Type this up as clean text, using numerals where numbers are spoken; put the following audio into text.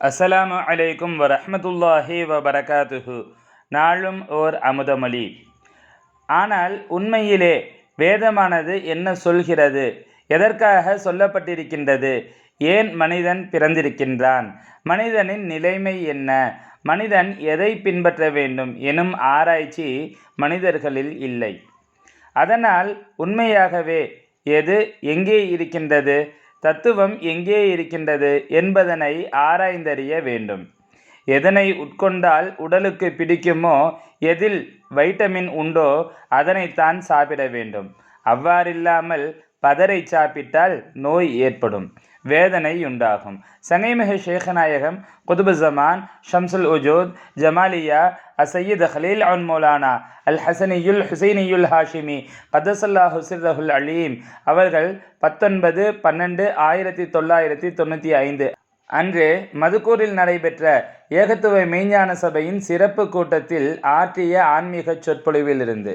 அஸ்ஸலாமு அலைக்கும் வரஹ்மத்துல்லாஹி வபரகாத்துஹு. நாளும் ஓர் அமுதமொழி. ஆனால் உண்மையிலே வேதமானது என்ன சொல்கிறது? எதற்காக சொல்லப்பட்டிருக்கின்றது? ஏன் மனிதன் பிறந்திருக்கின்றான்? மனிதனின் நிலைமை என்ன? மனிதன் எதை பின்பற்ற வேண்டும் எனும் ஆராய்ச்சி மனிதர்களில் இல்லை. அதனால் உண்மையாகவே எது எங்கே இருக்கின்றது, தத்துவம் எங்கே இருக்கின்றது என்பதனை ஆராய்ந்தறிய வேண்டும். எதனை உட்கொண்டால் உடலுக்கு பிடிக்குமோ, எதில் வைட்டமின் உண்டோ அதனைத்தான் சாப்பிட வேண்டும். அவ்வாறில்லாமல் பதரை சாப்பிட்டால் நோய் ஏற்படும், வேதனை உண்டாகும். சங்கைமிகு ஷேഖநாயகம் குதுபு ஜமான் ஷம்சுல் உஜூத் ஜமாலியா அசையீத் ஹலீல் அன் மௌலானா அல் ஹசனியுல் ஹுசைனியுல் ஹாஷிமி கதசல்லாஹு சிர்ரஹுல் அலீம் அவர்கள் 19/12/1995 அன்று மதுக்கூரில் நடைபெற்ற ஏகத்துவ மெய்ஞான சபையின் சிறப்பு கூட்டத்தில் ஆற்றிய ஆன்மீக சொற்பொழிவிலிருந்து